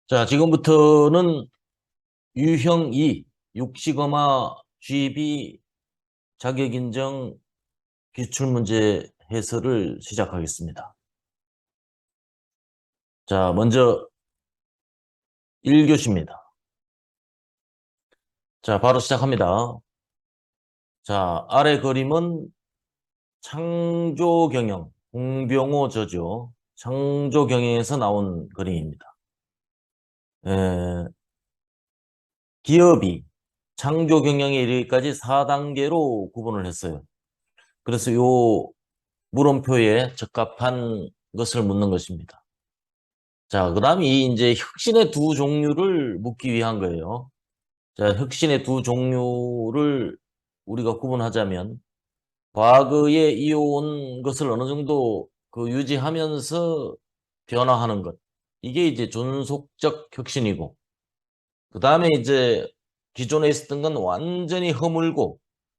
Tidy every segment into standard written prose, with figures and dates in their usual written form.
자, 지금부터는 유형 2, 육식어마 GB 자격인정 기출문제 해설을 시작하겠습니다. 자, 먼저 1교시입니다. 자, 바로 시작합니다. 자, 아래 그림은 창조경영, 공병호 저죠. 창조경영에서 나온 그림입니다. 기업이 창조경영에 이르기까지 4단계로 구분을 했어요. 그래서 요 물음표에 적합한 것을 묻는 것입니다. 자, 그 다음에 이제 혁신의 두 종류를 묻기 위한 거예요. 자, 혁신의 두 종류를 우리가 구분하자면, 과거에 이어온 것을 어느 정도 유지하면서 변화하는 것. 이게 이제 존속적 혁신이고, 그 다음에 이제 기존에 있었던 건 완전히 허물고,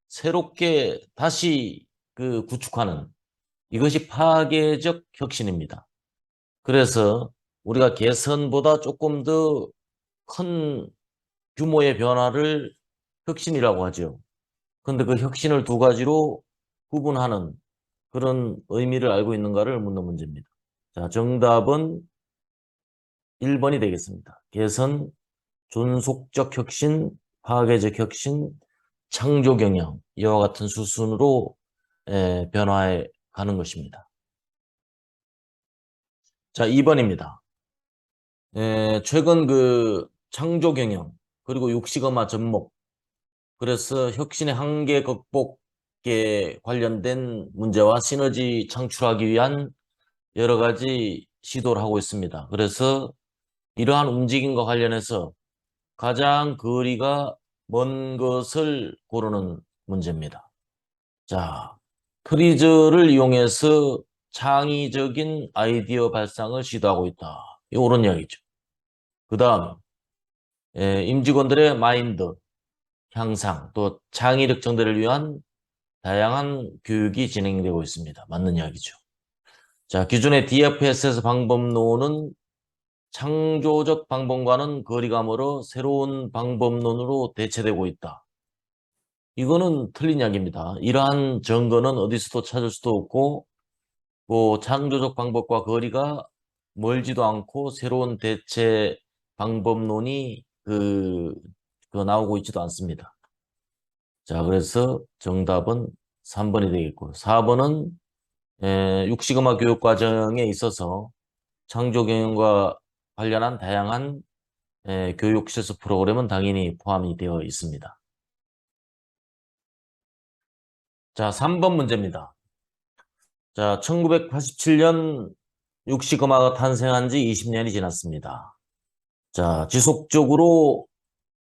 새롭게 다시 구축하는, 이것이 파괴적 혁신입니다. 그래서 우리가 개선보다 조금 더 큰 규모의 변화를 혁신이라고 하죠. 그런데 그 혁신을 두 가지로 구분하는 그런 의미를 알고 있는가를 묻는 문제입니다. 자, 정답은 1번이 되겠습니다. 개선, 존속적 혁신, 파괴적 혁신, 창조 경영, 이와 같은 수순으로 변화해 가는 것입니다. 자, 2번입니다. 최근 창조 경영, 그리고 육식어마 접목, 그래서 혁신의 한계 극복에 관련된 문제와 시너지 창출하기 위한 여러 가지 시도를 하고 있습니다. 그래서 이러한 움직임과 관련해서 가장 거리가 먼 것을 고르는 문제입니다. 자, 프리즈를 이용해서 창의적인 아이디어 발상을 시도하고 있다. 이런 이야기죠. 그 다음, 임직원들의 마인드, 향상, 또 창의력 증대를 위한 다양한 교육이 진행되고 있습니다. 맞는 이야기죠. 자, 기존의 DFSS 방법론은 창조적 방법과는 거리가 멀어 새로운 방법론으로 대체되고 있다. 이거는 틀린 이야기입니다. 이러한 증거는 어디서도 찾을 수도 없고, 창조적 방법과 거리가 멀지도 않고 새로운 대체 방법론이 나오고 있지도 않습니다. 자, 그래서 정답은 3번이 되겠고, 4번은 육식음악 교육 과정에 있어서 창조경영과 관련한 다양한 교육 실습 프로그램은 당연히 포함이 되어 있습니다. 자, 3번 문제입니다. 자, 1987년 육식음악가 탄생한 지 20년이 지났습니다. 자, 지속적으로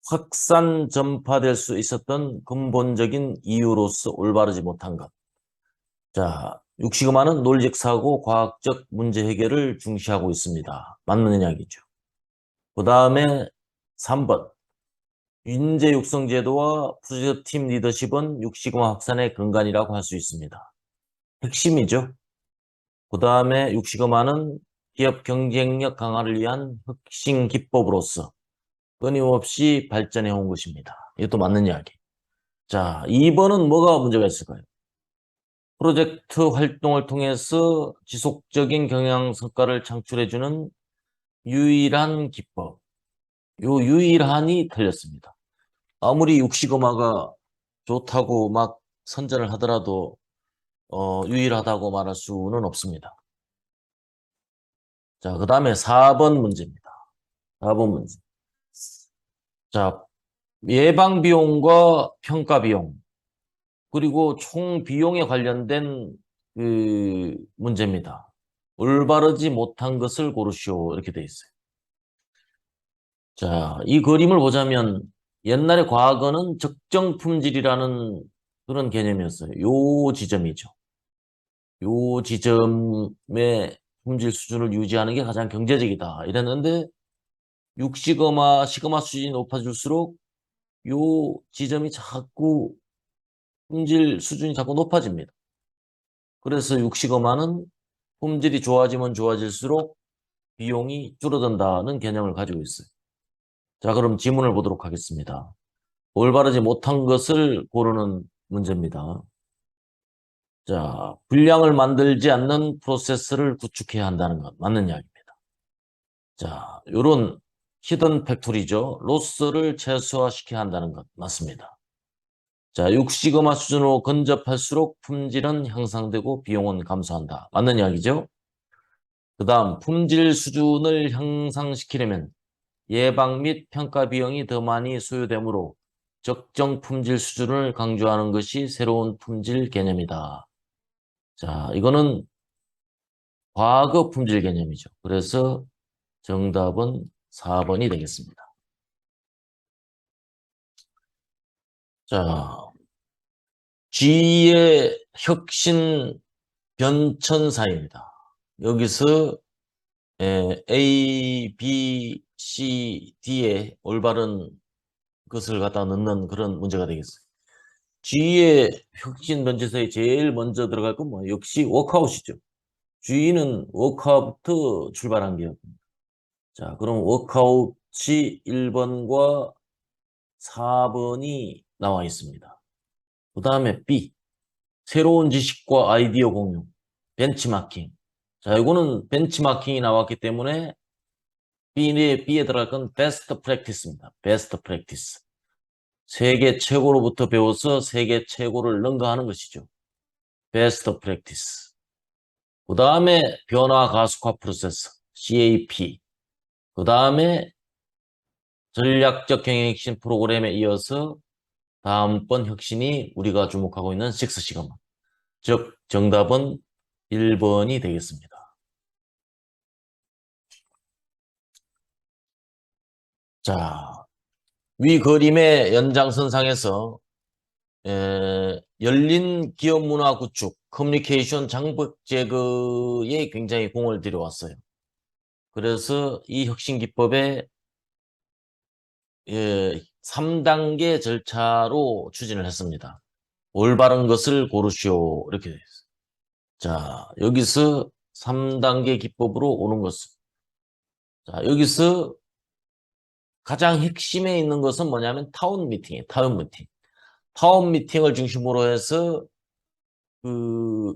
확산 전파될 수 있었던 근본적인 이유로서 올바르지 못한 것. 자, 육식음화는 논리적 사고, 과학적 문제 해결을 중시하고 있습니다. 맞는 이야기죠. 그 다음에 3번. 인재 육성 제도와 프로젝트 팀 리더십은 육식음화 확산의 근간이라고 할 수 있습니다. 핵심이죠. 그 다음에 육식음화는 기업 경쟁력 강화를 위한 혁신 기법으로서 끊임없이 발전해 온 것입니다. 이것도 맞는 이야기. 자, 2번은 뭐가 문제가 있을까요? 프로젝트 활동을 통해서 지속적인 경영 성과를 창출해주는 유일한 기법. 요 유일한이 틀렸습니다. 아무리 육식음화가 좋다고 막 선전을 하더라도 유일하다고 말할 수는 없습니다. 자, 그 다음에 4번 문제입니다. 4번 문제. 자, 예방 비용과 평가 비용, 그리고 총 비용에 관련된 문제입니다. 올바르지 못한 것을 고르시오. 이렇게 돼 있어요. 자, 이 그림을 보자면 옛날에 과거는 적정 품질이라는 그런 개념이었어요. 요 지점이죠. 요 지점의 품질 수준을 유지하는 게 가장 경제적이다. 이랬는데 육식어마, 식어마 수준이 높아질수록 요 지점이 자꾸 품질 수준이 자꾸 높아집니다. 그래서 육식어마는 품질이 좋아지면 좋아질수록 비용이 줄어든다는 개념을 가지고 있어요. 자, 그럼 지문을 보도록 하겠습니다. 올바르지 못한 것을 고르는 문제입니다. 자, 분량을 만들지 않는 프로세스를 구축해야 한다는 것 맞는 이야기입니다. 자, 요런 히든 팩토리죠. 로스를 최소화시켜야 한다는 것 맞습니다. 자, 6시그마 수준으로 근접할수록 품질은 향상되고 비용은 감소한다. 맞는 이야기죠? 그 다음 품질 수준을 향상시키려면 예방 및 평가 비용이 더 많이 소요되므로 적정 품질 수준을 강조하는 것이 새로운 품질 개념이다. 자, 이거는 과거 품질 개념이죠. 그래서 정답은 4번이 되겠습니다. 자, G의 혁신 변천사입니다. 여기서 A, B, C, D에 올바른 것을 갖다 넣는 그런 문제가 되겠어요. G의 혁신 변천사에 제일 먼저 들어갈 건 뭐 역시 워크아웃이죠. G는 워크아웃부터 출발한 게요. 자, 그럼 워크아웃이 1번과 4번이 나와 있습니다. 그 다음에 B, 새로운 지식과 아이디어 공유, 벤치마킹. 자, 이거는 벤치마킹이 나왔기 때문에 B에 들어갈 건 베스트 프랙티스입니다. 베스트 프랙티스. 세계 최고로부터 배워서 세계 최고를 능가하는 것이죠. 베스트 프랙티스. 그 다음에 변화 가속화 프로세스, CAP. 그 다음에 전략적 경영 혁신 프로그램에 이어서 다음번 혁신이 우리가 주목하고 있는 6시그마. 즉 정답은 1번이 되겠습니다. 자, 위 그림의 연장선상에서 열린 기업 문화 구축, 커뮤니케이션 장벽 제거에 굉장히 공을 들여왔어요. 그래서 이 혁신 기법에 3단계 절차로 추진을 했습니다. 올바른 것을 고르시오. 이렇게 되어 있어요. 자, 여기서 3단계 기법으로 오는 것은. 자, 여기서 가장 핵심에 있는 것은 뭐냐면 타운 미팅이에요. 타운 미팅. 타운 미팅을 중심으로 해서 그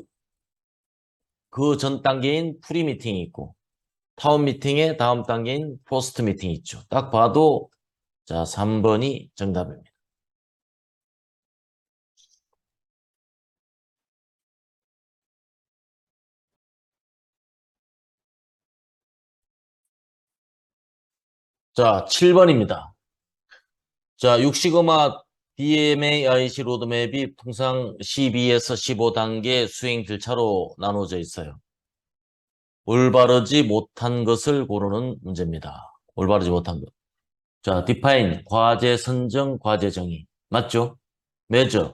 전 단계인 프리 미팅이 있고, 타운 미팅의 다음 단계인 포스트 미팅이 있죠. 딱 봐도, 자, 3번이 정답입니다. 자, 7번입니다. 자, 6시그마 DMAIC 로드맵이 통상 12에서 15단계 수행 절차로 나눠져 있어요. 올바르지 못한 것을 고르는 문제입니다. 올바르지 못한 것. 자, define, 과제 선정, 과제 정의. 맞죠? measure,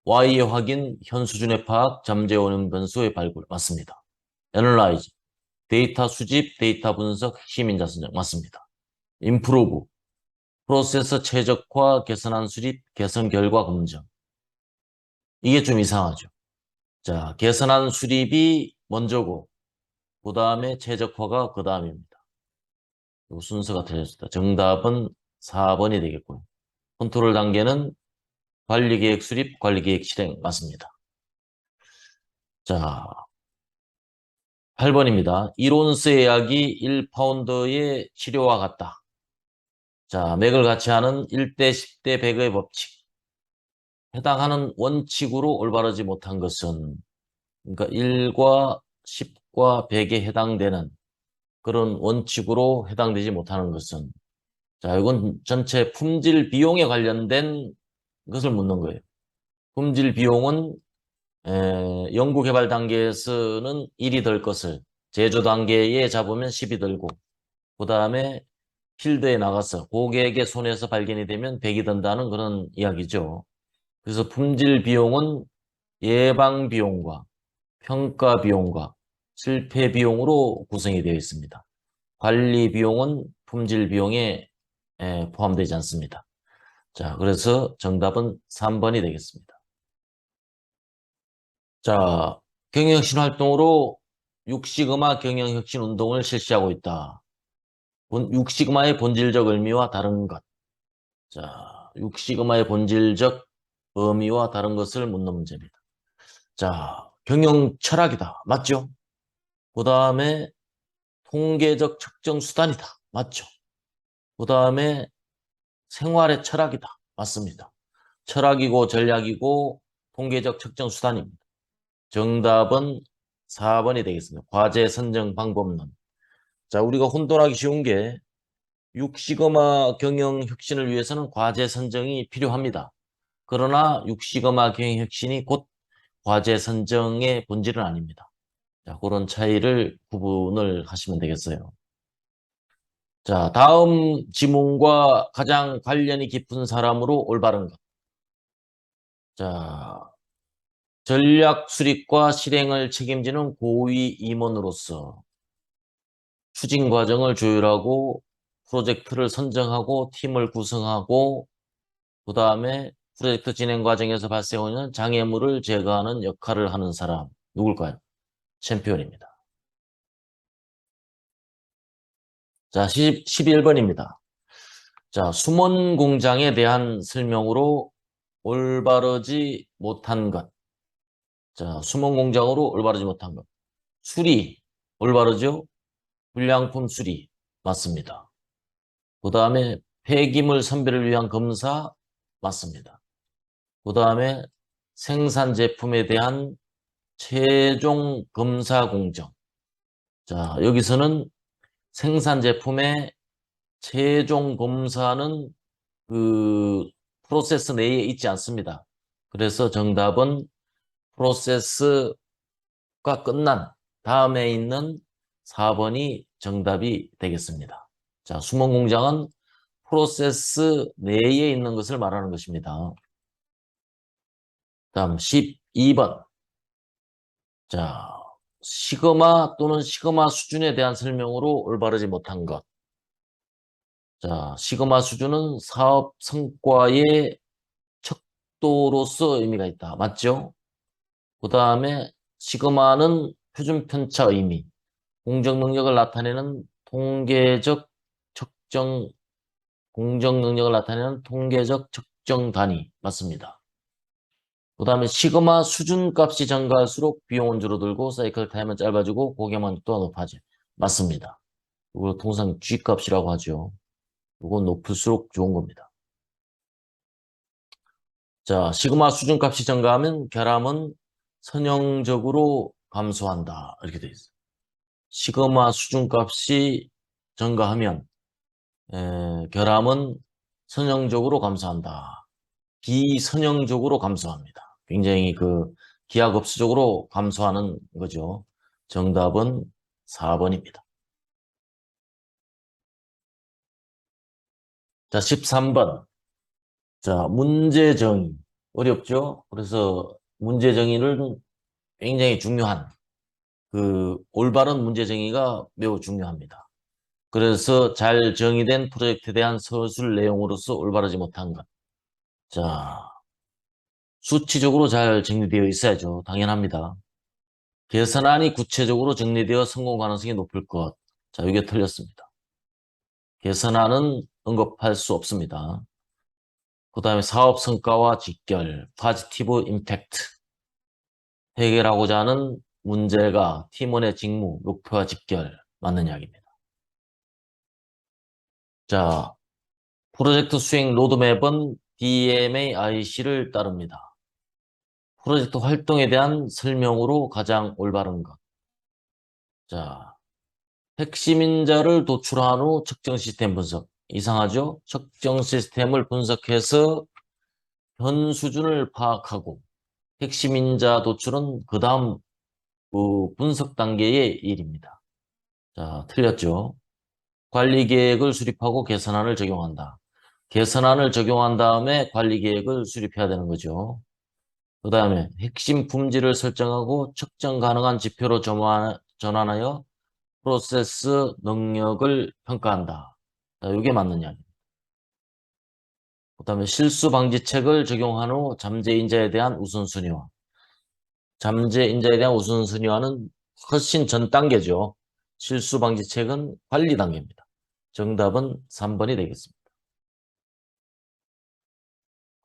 Y의 확인, 현 수준의 파악, 잠재 오염 변수의 발굴. 맞습니다. analyze, 데이터 수집, 데이터 분석, 핵심 인자 선정. 맞습니다. improve, 프로세서 최적화, 개선안 수립, 개선 결과 검증. 이게 좀 이상하죠. 자, 개선안 수립이 먼저고, 그 다음에 최적화가 그 다음입니다. 이 순서가 틀렸습니다. 정답은 4번이 되겠고요. 컨트롤 단계는 관리계획 수립, 관리계획 실행 맞습니다. 자, 8번입니다. 이론스 예약이 1파운드의 치료와 같다. 자, 맥을 같이 하는 1대 10대 100의 법칙. 해당하는 원칙으로 올바르지 못한 것은, 그러니까 1과 10과 100에 해당되는 그런 원칙으로 해당되지 못하는 것은, 자, 이건 전체 품질 비용에 관련된 것을 묻는 거예요. 품질 비용은 연구개발 단계에서는 1이 될 것을 제조 단계에 잡으면 10이 들고, 그 다음에 필드에 나가서 고객의 손에서 발견이 되면 100이 든다는 그런 이야기죠. 그래서 품질 비용은 예방 비용과 평가 비용과 실패 비용으로 구성이 되어 있습니다. 관리 비용은 품질 비용에 포함되지 않습니다. 자, 그래서 정답은 3번이 되겠습니다. 자, 경영혁신 활동으로 6시그마 경영혁신 운동을 실시하고 있다. 6시그마의 본질적 의미와 다른 것. 자, 6시그마의 본질적 의미와 다른 것을 묻는 문제입니다. 자, 경영 철학이다. 맞죠? 그 다음에 통계적 측정 수단이다. 맞죠? 그 다음에 생활의 철학이다. 맞습니다. 철학이고 전략이고 통계적 측정 수단입니다. 정답은 4번이 되겠습니다. 과제 선정 방법론. 자, 우리가 혼돈하기 쉬운 게 6시그마 경영 혁신을 위해서는 과제 선정이 필요합니다. 그러나 6시그마 경영 혁신이 곧 과제 선정의 본질은 아닙니다. 자, 그런 차이를 구분을 하시면 되겠어요. 자, 다음 지문과 가장 관련이 깊은 사람으로 올바른 것. 자, 전략 수립과 실행을 책임지는 고위 임원으로서 추진 과정을 조율하고 프로젝트를 선정하고 팀을 구성하고 그 다음에 프로젝트 진행 과정에서 발생하는 장애물을 제거하는 역할을 하는 사람 누굴까요? 챔피언입니다. 자, 11번입니다. 자, 숨은 공장에 대한 설명으로 올바르지 못한 것. 자, 숨은 공장으로 올바르지 못한 것. 수리, 올바르죠? 불량품 수리, 맞습니다. 그 다음에 폐기물 선별을 위한 검사, 맞습니다. 그 다음에 생산 제품에 대한 최종 검사 공정. 자, 여기서는 생산 제품의 최종 검사는 그 프로세스 내에 있지 않습니다. 그래서 정답은 프로세스가 끝난 다음에 있는 4번이 정답이 되겠습니다. 자, 숨은 공장은 프로세스 내에 있는 것을 말하는 것입니다. 다음 12번. 자, 시그마 또는 시그마 수준에 대한 설명으로 올바르지 못한 것. 자, 시그마 수준은 사업 성과의 척도로서 의미가 있다. 맞죠? 그 다음에 시그마는 표준 편차 의미, 공정 능력을 나타내는 통계적 측정, 공정 능력을 나타내는 통계적 측정 단위. 맞습니다. 그 다음에 시그마 수준값이 증가할수록 비용은 줄어들고 사이클 타임은 짧아지고 고객만족도가 높아져. 맞습니다. 이걸 통상 G값이라고 하죠. 이건 높을수록 좋은 겁니다. 자, 시그마 수준값이 증가하면 결함은 선형적으로 감소한다. 이렇게 되어 있어요. 시그마 수준값이 증가하면 결함은 선형적으로 감소한다. 비선형적으로 감소합니다. 굉장히 그 기하급수적으로 감소하는 거죠. 정답은 4번입니다. 자, 13번. 자, 문제 정의. 어렵죠? 그래서 문제 정의는 굉장히 중요한 그 올바른 문제 정의가 매우 중요합니다. 그래서 잘 정의된 프로젝트에 대한 서술 내용으로서 올바르지 못한 것. 자, 수치적으로 잘 정리되어 있어야죠. 당연합니다. 계산안이 구체적으로 정리되어 성공 가능성이 높을 것. 자, 이게 틀렸습니다. 계산안은 언급할 수 없습니다. 그 다음에 사업 성과와 직결, 포지티브 임팩트. 해결하고자 하는 문제가 팀원의 직무, 목표와 직결 맞는 이야기입니다. 자, 프로젝트 수행 로드맵은 DMAIC를 따릅니다. 프로젝트 활동에 대한 설명으로 가장 올바른 것. 자, 핵심 인자를 도출한 후 측정 시스템 분석. 이상하죠? 측정 시스템을 분석해서 현 수준을 파악하고 핵심 인자 도출은 그 다음 분석 단계의 일입니다. 자, 틀렸죠? 관리 계획을 수립하고 개선안을 적용한다. 개선안을 적용한 다음에 관리 계획을 수립해야 되는 거죠. 그 다음에 핵심 품질을 설정하고 측정 가능한 지표로 전환하여 프로세스 능력을 평가한다. 자, 이게 맞는 이야기. 그 다음에 실수 방지책을 적용한 후 잠재 인자에 대한 우선순위화. 잠재 인자에 대한 우선순위화는 훨씬 전 단계죠. 실수 방지책은 관리 단계입니다. 정답은 3번이 되겠습니다.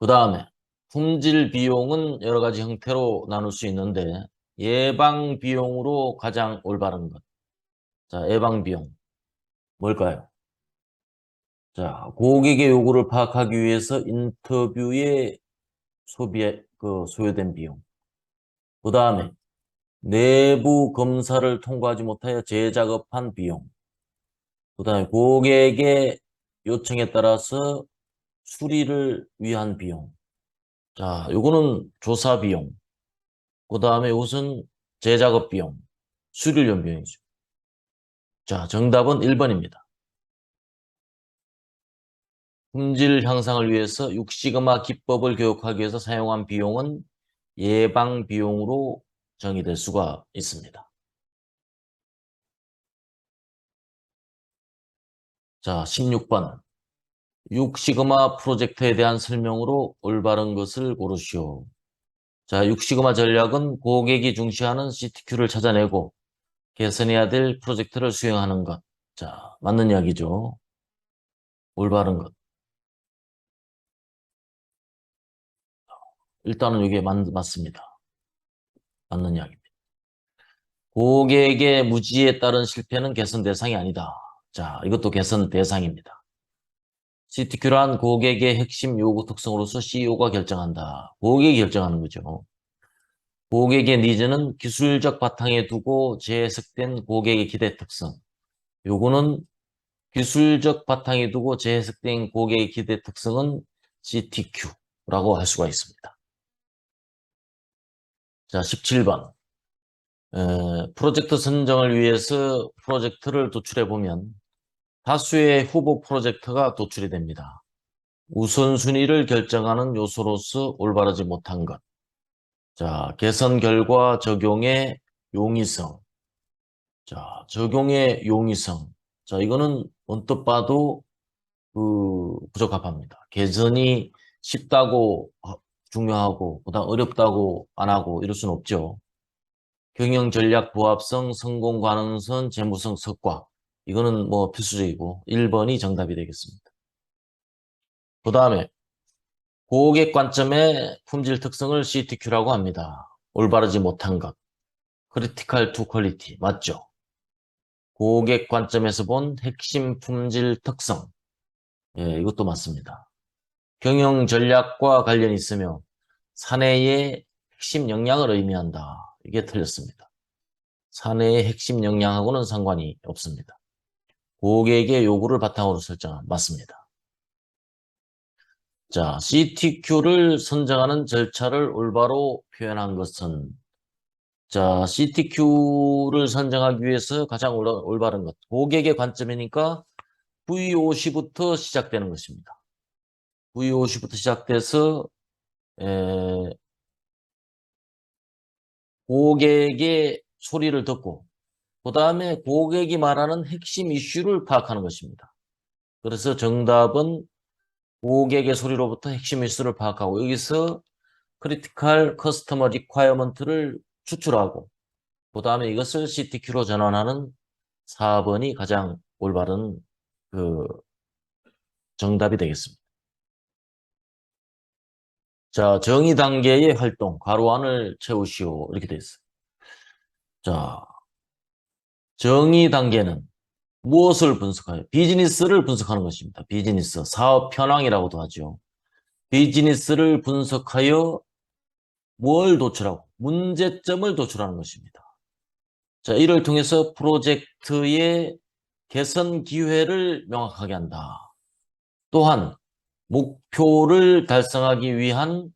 그 다음에 품질 비용은 여러 가지 형태로 나눌 수 있는데 예방 비용으로 가장 올바른 것. 자, 예방 비용 뭘까요? 자, 고객의 요구를 파악하기 위해서 인터뷰에 소요된 비용. 그 다음에 내부 검사를 통과하지 못하여 재작업한 비용. 그 다음에 고객의 요청에 따라서 수리를 위한 비용. 자, 요거는 조사 비용. 그 다음에 이것은 재작업 비용, 수리련 비용이죠. 자, 정답은 1번입니다. 품질 향상을 위해서 6시그마 기법을 교육하기 위해서 사용한 비용은 예방 비용으로 정의될 수가 있습니다. 자, 16번. 6시그마 프로젝트에 대한 설명으로 올바른 것을 고르시오. 자, 6시그마 전략은 고객이 중시하는 CTQ를 찾아내고 개선해야 될 프로젝트를 수행하는 것. 자, 맞는 이야기죠. 올바른 것. 일단은 이게 맞습니다. 맞는 이야기입니다. 고객의 무지에 따른 실패는 개선 대상이 아니다. 자, 이것도 개선 대상입니다. CTQ란 고객의 핵심 요구 특성으로서 CEO가 결정한다. 고객이 결정하는 거죠. 고객의 니즈는 기술적 바탕에 두고 재해석된 고객의 기대 특성. 요거는 기술적 바탕에 두고 재해석된 고객의 기대 특성은 CTQ라고 할 수가 있습니다. 자, 17번. 프로젝트 선정을 위해서 프로젝트를 도출해 보면 다수의 후보 프로젝트가 도출이 됩니다. 우선순위를 결정하는 요소로서 올바르지 못한 것. 자, 개선 결과 적용의 용이성. 자, 적용의 용이성. 자, 이거는 언뜻 봐도 부적합합니다. 개선이 쉽다고 중요하고, 그다음 어렵다고 안 하고 이럴 수는 없죠. 경영 전략 부합성, 성공 가능성, 재무성 성과. 이거는 뭐 필수적이고 1번이 정답이 되겠습니다. 그 다음에 고객 관점의 품질 특성을 CTQ라고 합니다. 올바르지 못한 것. 크리티컬 투 퀄리티. 맞죠? 고객 관점에서 본 핵심 품질 특성. 예, 이것도 맞습니다. 경영 전략과 관련이 있으며 사내의 핵심 역량을 의미한다. 이게 틀렸습니다. 사내의 핵심 역량하고는 상관이 없습니다. 고객의 요구를 바탕으로 설정한 맞습니다. 자, CTQ를 선정하는 절차를 올바로 표현한 것은 자, CTQ를 선정하기 위해서 가장 올바른 것. 고객의 관점이니까 VOC부터 시작되는 것입니다. VOC부터 시작돼서 고객의 소리를 듣고 그 다음에 고객이 말하는 핵심 이슈를 파악하는 것입니다. 그래서 정답은 고객의 소리로부터 핵심 이슈를 파악하고 여기서 크리티컬 커스터머 리콰이어먼트를 추출하고 그 다음에 이것을 CTQ로 전환하는 4번이 가장 올바른 그 정답이 되겠습니다. 자, 정의 단계의 활동, 괄호 안을 채우시오. 이렇게 되어 있어요. 자, 정의 단계는 무엇을 분석하여? 비즈니스를 분석하는 것입니다. 비즈니스, 사업 현황이라고도 하죠. 비즈니스를 분석하여 뭘 도출하고? 문제점을 도출하는 것입니다. 자, 이를 통해서 프로젝트의 개선 기회를 명확하게 한다. 또한 목표를 달성하기 위한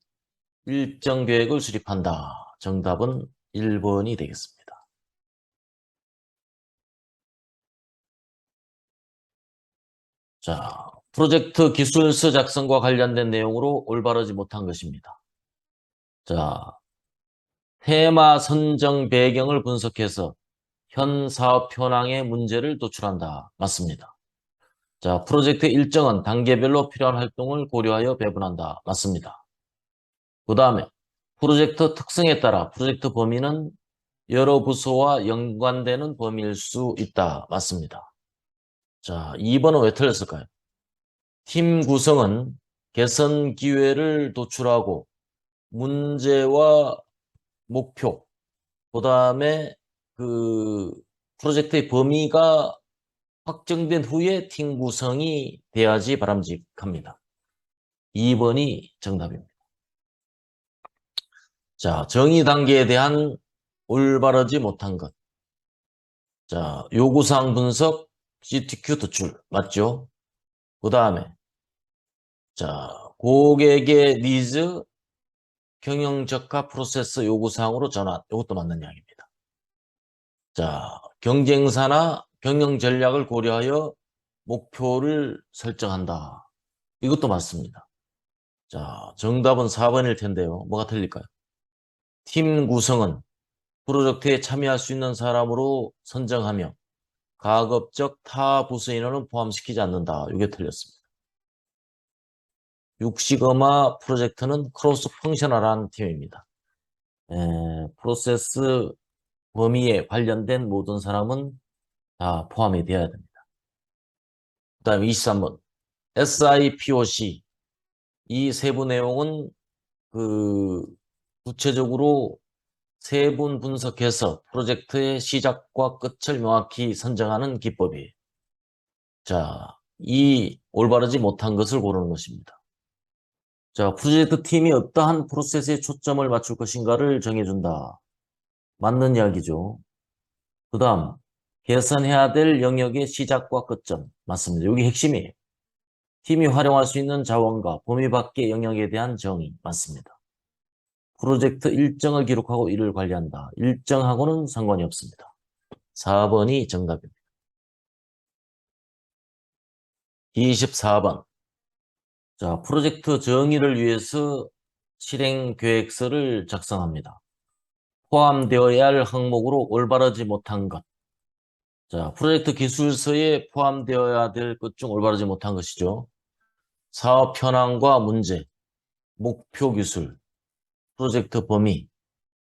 일정 계획을 수립한다. 정답은 1번이 되겠습니다. 자, 프로젝트 기술서 작성과 관련된 내용으로 올바르지 못한 것입니다. 자, 테마 선정 배경을 분석해서 현 사업 현황의 문제를 도출한다. 맞습니다. 자, 프로젝트 일정은 단계별로 필요한 활동을 고려하여 배분한다. 맞습니다. 그 다음에 프로젝트 특성에 따라 프로젝트 범위는 여러 부서와 연관되는 범위일 수 있다. 맞습니다. 자, 2번은 왜 틀렸을까요? 팀 구성은 개선 기회를 도출하고 문제와 목표, 그다음에 그 프로젝트의 범위가 확정된 후에 팀 구성이 돼야지 바람직합니다. 2번이 정답입니다. 자, 정의 단계에 대한 올바르지 못한 것. 자, 요구사항 분석, CTQ 도출. 맞죠? 그 다음에, 자, 고객의 니즈, 경영적합 프로세스 요구사항으로 전환. 이것도 맞는 이야기입니다. 자, 경쟁사나 경영 전략을 고려하여 목표를 설정한다. 이것도 맞습니다. 자, 정답은 4번일 텐데요. 뭐가 틀릴까요? 팀 구성은 프로젝트에 참여할 수 있는 사람으로 선정하며 가급적 타 부서 인원은 포함시키지 않는다. 이게 틀렸습니다. 6시그마 프로젝트는 크로스 펑셔널한 팀입니다. 프로세스 범위에 관련된 모든 사람은 다 포함이 되어야 됩니다. 그 다음에 23번 SIPOC 이 세부 내용은 그 구체적으로 세분 분석해서 프로젝트의 시작과 끝을 명확히 선정하는 기법이에요. 자, 이 올바르지 못한 것을 고르는 것입니다. 자, 프로젝트 팀이 어떠한 프로세스에 초점을 맞출 것인가를 정해준다. 맞는 이야기죠. 그 다음, 개선해야 될 영역의 시작과 끝점. 맞습니다. 여기 핵심이에요. 팀이 활용할 수 있는 자원과 범위 밖의 영역에 대한 정의. 맞습니다. 프로젝트 일정을 기록하고 이를 관리한다. 일정하고는 상관이 없습니다. 4번이 정답입니다. 24번. 자, 프로젝트 정의를 위해서 실행 계획서를 작성합니다. 포함되어야 할 항목으로 올바르지 못한 것. 자, 프로젝트 기술서에 포함되어야 될 것 중 올바르지 못한 것이죠. 사업 현황과 문제, 목표 기술, 프로젝트 범위,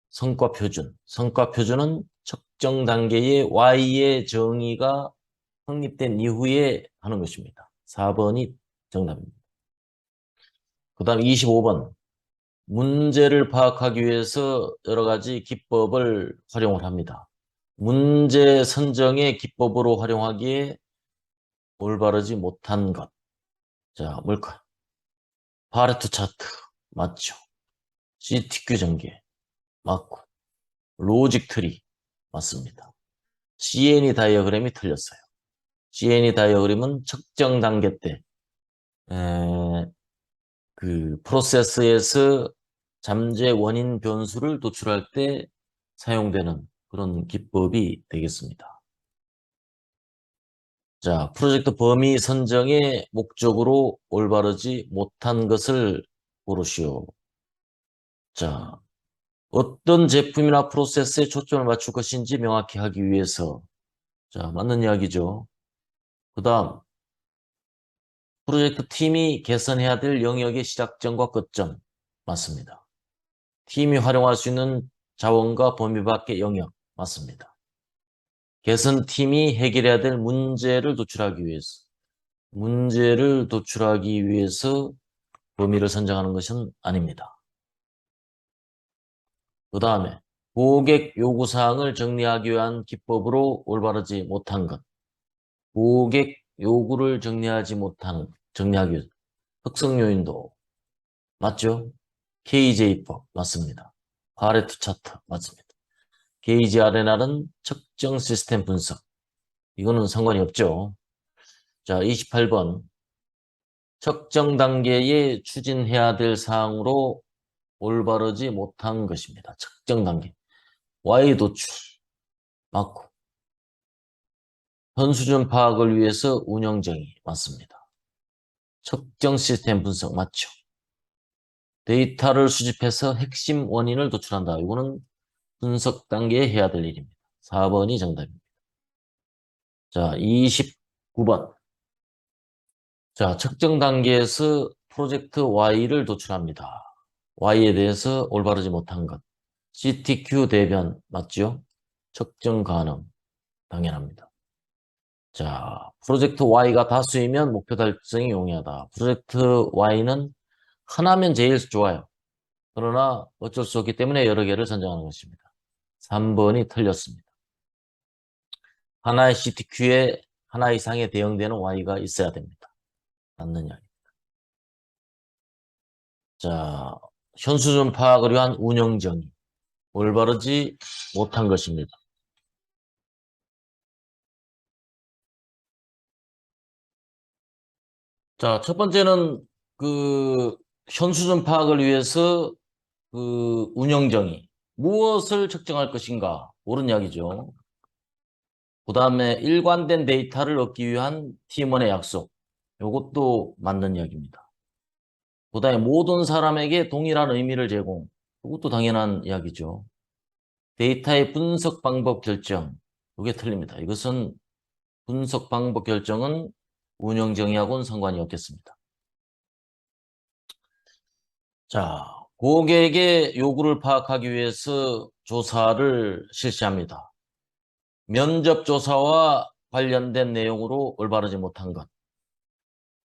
성과 표준. 성과 표준은 측정 단계의 Y의 정의가 확립된 이후에 하는 것입니다. 4번이 정답입니다. 그 다음 25번. 문제를 파악하기 위해서 여러 가지 기법을 활용을 합니다. 문제 선정의 기법으로 활용하기에 올바르지 못한 것. 자, 뭘까요? 파레토 차트. 맞죠. CTQ 전개. 맞고. 로직 트리. 맞습니다. CNE 다이어그램이 틀렸어요. CNE 다이어그램은 측정 단계 때, 그 프로세스에서 잠재 원인 변수를 도출할 때 사용되는 그런 기법이 되겠습니다. 자, 프로젝트 범위 선정의 목적으로 올바르지 못한 것을 고르시오. 자, 어떤 제품이나 프로세스에 초점을 맞출 것인지 명확히 하기 위해서. 자, 맞는 이야기죠. 그 다음, 프로젝트 팀이 개선해야 될 영역의 시작점과 끝점. 맞습니다. 팀이 활용할 수 있는 자원과 범위 밖의 영역. 맞습니다. 개선팀이 해결해야 될 문제를 도출하기 위해서. 문제를 도출하기 위해서 범위를 선정하는 것은 아닙니다. 그 다음에 고객 요구사항을 정리하기 위한 기법으로 올바르지 못한 것. 고객 요구를 정리하기 위해서. 특성 요인도 맞죠? KJ법 맞습니다. 파레토 차트 맞습니다. 게이지 RNR은 측정 시스템 분석. 이거는 상관이 없죠. 자, 28번. 측정 단계에 추진해야 될 사항으로 올바르지 못한 것입니다. 측정 단계. Y 도출. 맞고. 현수준 파악을 위해서 운영 정의. 맞습니다. 측정 시스템 분석. 맞죠. 데이터를 수집해서 핵심 원인을 도출한다. 이거는 분석 단계에 해야 될 일입니다. 4번이 정답입니다. 자, 29번. 자, 측정 단계에서 프로젝트 Y를 도출합니다. Y에 대해서 올바르지 못한 것. CTQ 대변 맞죠? 측정 가능. 당연합니다. 자, 프로젝트 Y가 다수이면 목표 달성이 용이하다. 프로젝트 Y는 하나면 제일 좋아요. 그러나 어쩔 수 없기 때문에 여러 개를 선정하는 것입니다. 3번이 틀렸습니다. 하나의 CTQ에 하나 이상의 대응되는 Y가 있어야 됩니다. 맞는 이야기. 자, 현수준 파악을 위한 운영 정의. 올바르지 못한 것입니다. 자, 첫 번째는 현수준 파악을 위해서 운영 정의. 무엇을 측정할 것인가? 옳은 이야기죠. 그 다음에 일관된 데이터를 얻기 위한 팀원의 약속. 이것도 맞는 이야기입니다. 그 다음에 모든 사람에게 동일한 의미를 제공. 이것도 당연한 이야기죠. 데이터의 분석 방법 결정. 이게 틀립니다. 이것은 분석 방법 결정은 운영 정의하고는 상관이 없겠습니다. 자, 고객의 요구를 파악하기 위해서 조사를 실시합니다. 면접 조사와 관련된 내용으로 올바르지 못한 것.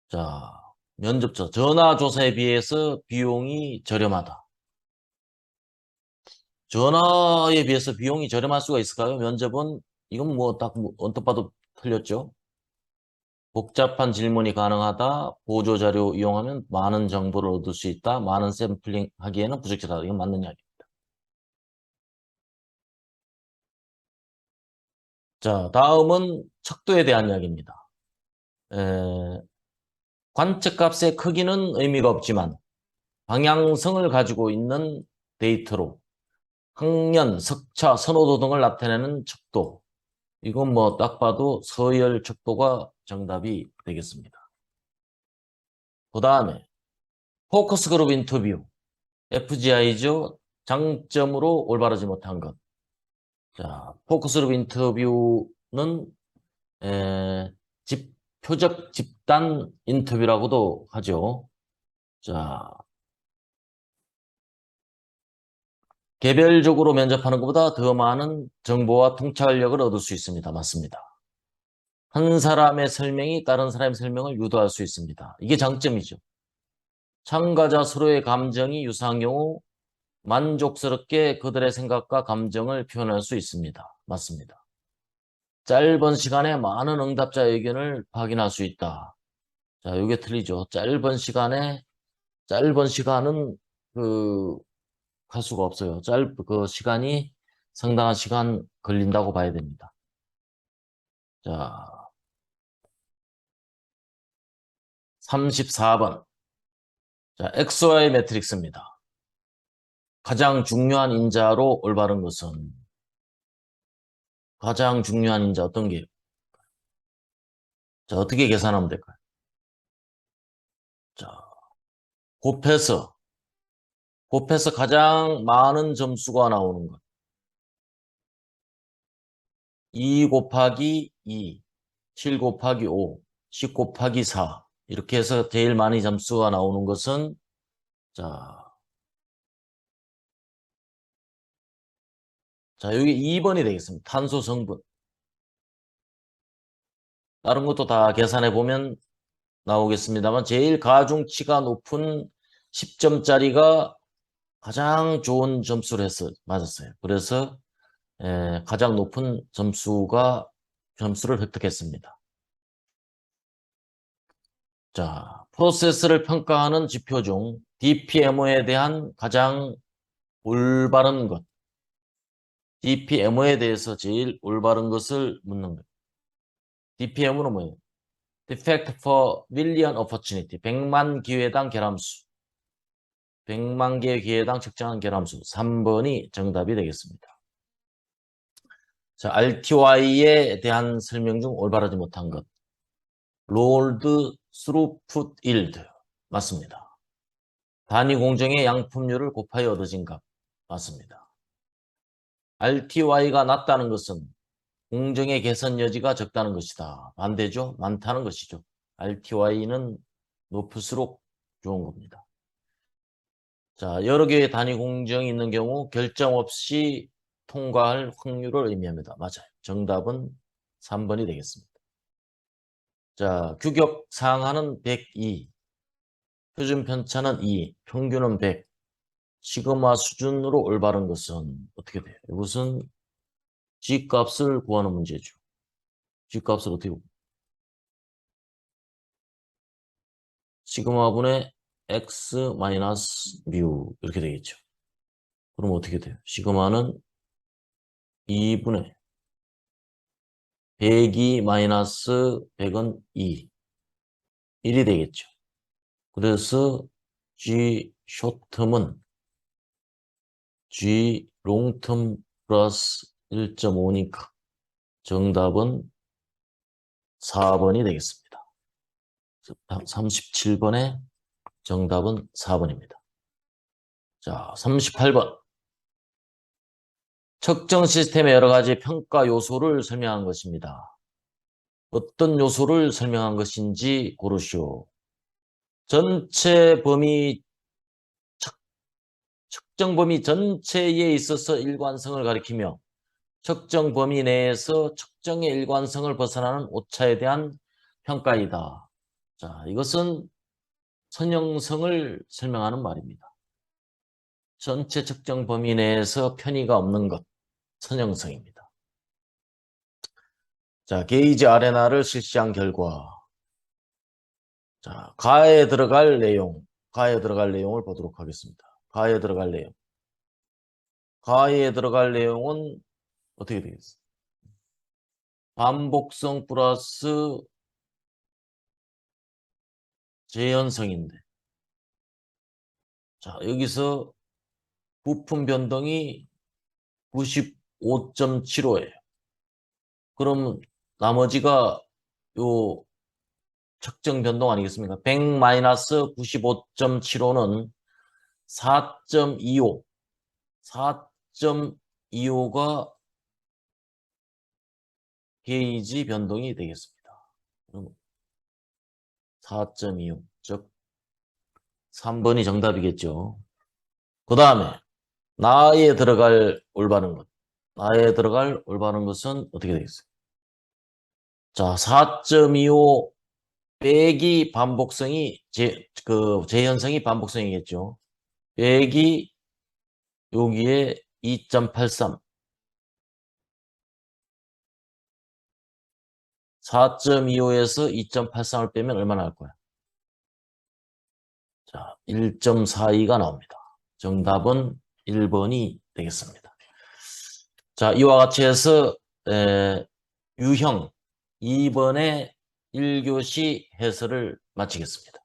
자, 면접조 전화 조사에 비해서 비용이 저렴하다. 전화에 비해서 비용이 저렴할 수가 있을까요? 면접은 이건 언뜻 봐도 틀렸죠. 복잡한 질문이 가능하다. 보조자료 이용하면 많은 정보를 얻을 수 있다. 많은 샘플링 하기에는 부적절하다. 이건 맞는 이야기입니다. 자, 다음은 척도에 대한 이야기입니다. 에, 관측값의 크기는 의미가 없지만 방향성을 가지고 있는 데이터로 학년, 석차, 선호도 등을 나타내는 척도. 이건 딱 봐도 서열 척도가 정답이 되겠습니다. 그 다음에 포커스 그룹 인터뷰. FGI죠. 장점으로 올바르지 못한 것. 자, 포커스 그룹 인터뷰는 표적 집단 인터뷰라고도 하죠. 자, 개별적으로 면접하는 것보다 더 많은 정보와 통찰력을 얻을 수 있습니다. 맞습니다. 한 사람의 설명이 다른 사람의 설명을 유도할 수 있습니다. 이게 장점이죠. 참가자 서로의 감정이 유사한 경우 만족스럽게 그들의 생각과 감정을 표현할 수 있습니다. 맞습니다. 짧은 시간에 많은 응답자 의견을 확인할 수 있다. 자, 이게 틀리죠. 짧은 시간은 할 수가 없어요. 그 시간이 상당한 시간 걸린다고 봐야 됩니다. 자, 34번. 자, XY 매트릭스입니다. 가장 중요한 인자로 올바른 것은 가장 중요한 인자 어떤 게? 자, 어떻게 계산하면 될까요? 자, 곱해서 가장 많은 점수가 나오는 것. 2 곱하기 2, 7 곱하기 5, 10 곱하기 4. 이렇게 해서 제일 많이 점수가 나오는 것은 자, 여기 2번이 되겠습니다. 탄소 성분. 다른 것도 다 계산해 보면 나오겠습니다만 제일 가중치가 높은 10점짜리가 가장 좋은 점수를 맞았어요. 그래서 가장 높은 점수를 획득했습니다. 자, 프로세스를 평가하는 지표 중 DPMO에 대한 가장 올바른 것. DPMO에 대해서 제일 올바른 것을 묻는 거예요. DPMO는 뭐예요? Defect for Million Opportunity. 100만 기회당 결함수. 100만 개의 기회당 측정한 결함수. 3번이 정답이 되겠습니다. 자, RTY에 대한 설명 중 올바르지 못한 것. Rolled Throughput Yield. 맞습니다. 단위 공정의 양품률을 곱하여 얻어진 값. 맞습니다. RTY가 낮다는 것은 공정의 개선 여지가 적다는 것이다. 반대죠? 많다는 것이죠. RTY는 높을수록 좋은 겁니다. 자, 여러 개의 단위 공정이 있는 경우 결정 없이 통과할 확률을 의미합니다. 맞아요. 정답은 3번이 되겠습니다. 자, 규격 상하는 102, 표준 편차는 2, 평균은 100. 시그마 수준으로 올바른 것은 어떻게 돼요? 이것은 G값을 구하는 문제죠. G값을 어떻게 구해요? 시그마분의 X 마이너스 뮤 이렇게 되겠죠. 그럼 어떻게 돼요? 시그마는 2분의 102 마이너스 100은 2. 1이 되겠죠. 그래서 G 숏텀은 G 롱텀 플러스 1.5니까 정답은 4번이 되겠습니다. 37번의 정답은 4번입니다. 자, 38번. 측정 시스템의 여러 가지 평가 요소를 설명한 것입니다. 어떤 요소를 설명한 것인지 고르시오. 전체 범위, 측정 범위 전체에 있어서 일관성을 가리키며 측정 범위 내에서 측정의 일관성을 벗어나는 오차에 대한 평가이다. 자, 이것은 선형성을 설명하는 말입니다. 전체 측정 범위 내에서 편의가 없는 것, 선형성입니다. 자, 게이지 아레나를 실시한 결과, 자, 가에 들어갈 내용을 보도록 하겠습니다. 가에 들어갈 내용. 가에 들어갈 내용은 어떻게 되겠어요? 반복성 플러스 재현성인데. 자, 여기서 부품 변동이 95.75예요. 그럼 나머지가 요 측정 변동 아니겠습니까? 100-95.75는 4.25. 4.25가 게이지 변동이 되겠습니다. 그럼 4.25, 즉 3번이 정답이겠죠. 그 다음에 나에 들어갈 올바른 것. 나에 들어갈 올바른 것은 어떻게 되겠어요? 자, 4.25 빼기 반복성이 재현성이 반복성이겠죠. 빼기 여기에 2.83. 4.25에서 2.83을 빼면 얼마나 할 거야? 자, 1.42가 나옵니다. 정답은 1번이 되겠습니다. 자, 이와 같이 해서 유형 2번의 1교시 해설을 마치겠습니다.